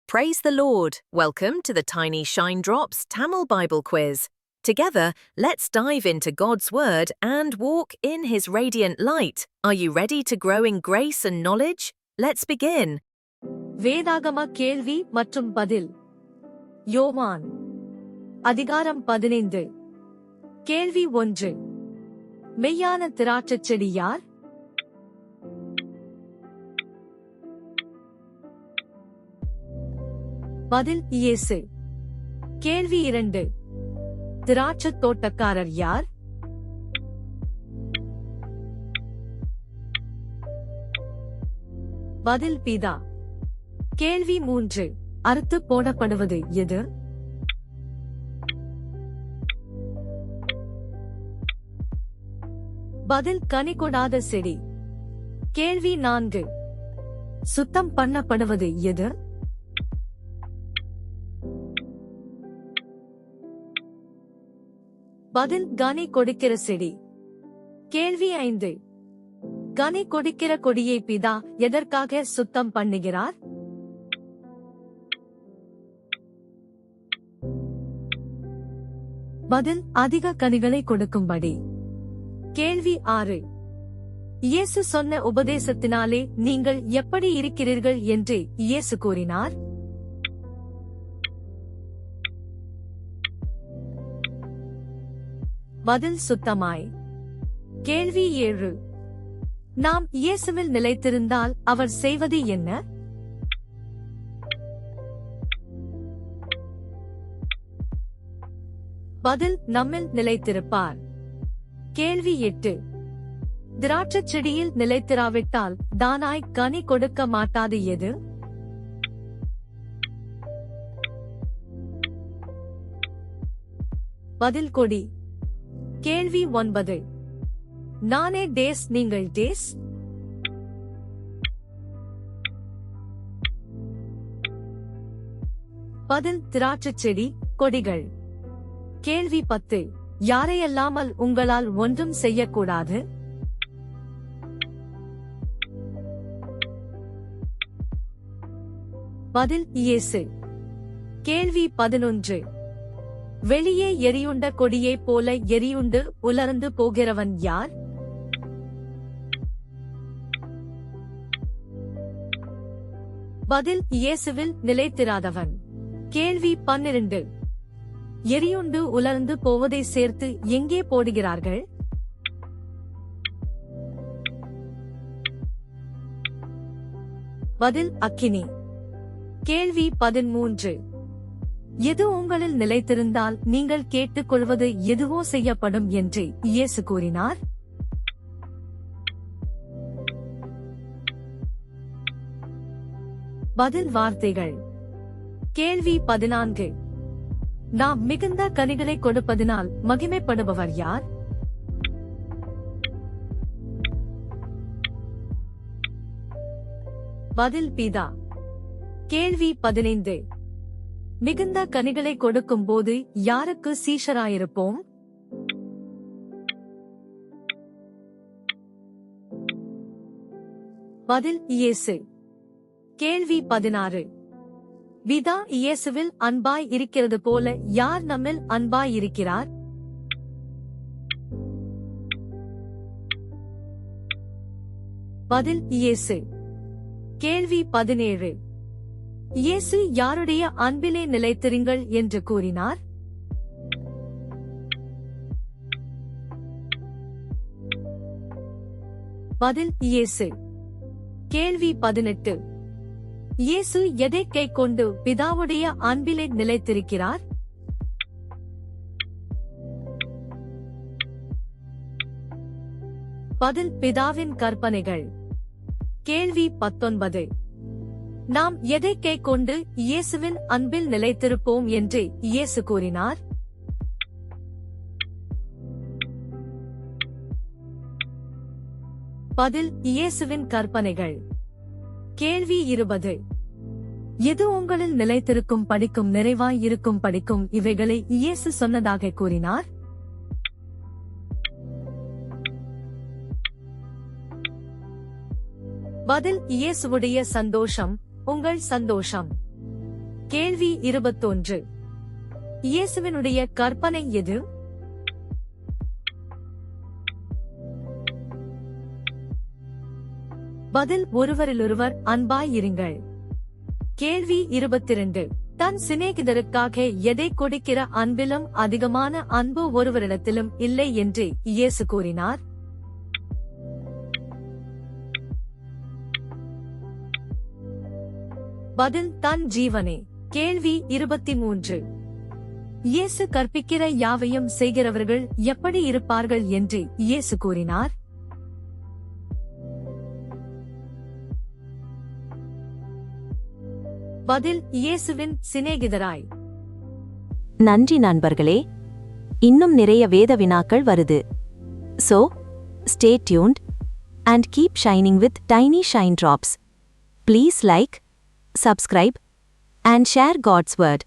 Praise the Lord! Welcome to the Tiny Shine Drops Tamil Bible Quiz. Together, let's dive into God's Word and walk in His radiant light. Are you ready to grow in grace and knowledge? Let's begin. வேதாகம கேள்வி மற்றும் பதில். யோவான் அதிகாரம் 15. கேள்வி 1. மெய்யான திராட்சைச் செடி யார்? பதில் இயேசு. கேள்வி 2. திராட்சைத் தோட்டக்காரர் யார்? பதில் பிதா. கேள்வி 3. அறுத்து போடப்படுவது எது? பதில் கனி கொடாத செடி. கேள்வி 4. சுத்தம் பண்ணப்படுவது எது? பதில் கனி கொடுக்கிற செடி. கேள்வி 5. கனி கொடுக்கிற கொடியை பிதா எதற்காக சுத்தம் பண்ணுகிறார்? பதில் அதிக கனிகளை கொடுக்கும்படி. கேள்வி 6. இயேசு சொன்ன உபதேசத்தினாலே நீங்கள் எப்படி இருக்கிறீர்கள் என்று இயேசு கூறினார்? பதில் சுத்தமாய். கேள்வி 7. நாம் இயேசுவில் நிலைத்திருந்தால் அவர் செய்வது என்ன? பதில் நம்மில் நிலைத்திருப்பார். கேள்வி 8. திராட்சைச் செடியில் நிலைத்திராவிட்டால் தானாய் கனி கொடுக்க மாட்டாது எது? பதில் கொடி. கேள்வி 9. நானே டேஸ் நீங்கள் டேஸ்? பதில் திராட்சைச் செடி, கொடிகள். கேள்வி 10. யாரையல்லாமல் உங்களால் ஒன்றும் செய்யக்கூடாது? பதில் இயேசு. கேள்வி 11. வெளியே எரியுண்ட கொடியைப் போல எரியுண்டு உலர்ந்து போகிறவன் யார்? பதில் இயேசுவில் நிலைத்திராதவன். கேள்வி 12. எரியுண்டு உலர்ந்து போவதை சேர்த்து எங்கே போடுகிறார்கள்? பதில் அக்கினி. கேள்வி 13. எது உங்களில் நிலைத்திருந்தால் நீங்கள் கேட்டுக்கொள்வது எதுவோ செய்யப்படும் என்று இயேசு கூறினார்? பதில் வார்த்தைகள். கேள்வி 14. நாம் மிகுந்த கனிகளை கொடுப்பதினால் மகிமைப்படுபவர் யார்? பதில் பிதா. கேள்வி 15. மிகுந்த கனிகளை கொடுக்கும் போது யாருக்கு சீஷராயிருப்போம்? பதில் இயேசு. கேள்வி 16. பிதா இயேசுவில் அன்பாய் இருக்கிறது போல யார் நம்மில் அன்பாய் இருக்கிறார்? பதில் இயேசு. கேள்வி 17. இயேசு யாருடைய அன்பிலே நிலைத்திருங்கள் என்று கூறினார்? பதில் இயேசு. கேள்வி 18. இயேசு எதை கைக்கொண்டு பிதாவுடைய அன்பிலே நிலைத்திருக்கிறார்? பதில் பிதாவின் கற்பனைகள். கேள்வி 19. நாம் எதை கைக்கொண்டு இயேசுவின் அன்பில் நிலைத்திருப்போம் என்று இயேசு கூறினார்? பதில் இயேசுவின் கற்பனைகள். கேள்வி 20. எது உங்களில் நிலைத்திருக்கும் படிக்கும் நிறைவாய் இருக்கும் படிக்கும் இவைகளை இயேசு சொன்னதாக கூறினார்? பதில் இயேசுவுடைய சந்தோஷம், உங்கள் சந்தோஷம். கேள்வி 21. இயேசுவினுடைய கற்பனை எது? பதில் ஒருவரிலொருவர் அன்பாயிருங்கள். கேள்வி 22. தன் சிநேகிதருக்காக எதை கொடுக்கிற அன்பிலும் அதிகமான அன்பு ஒருவரிடத்திலும் இல்லை என்று இயேசு கூறினார். பதில் தன் ஜீவனே. கேள்வி 23. இயேசு கற்பிக்கிற யாவையும் செய்கிறவர்கள் எப்படி இருப்பார்கள் என்று இயேசு கூறினார்? பதில் இயேசுவின் சிநேகிதராய். நன்றி நண்பர்களே, இன்னும் நிறைய வேத வினாக்கள் வருது. So, stay tuned and keep shining with Tiny Shine Drops. Please like, subscribe and share God's word.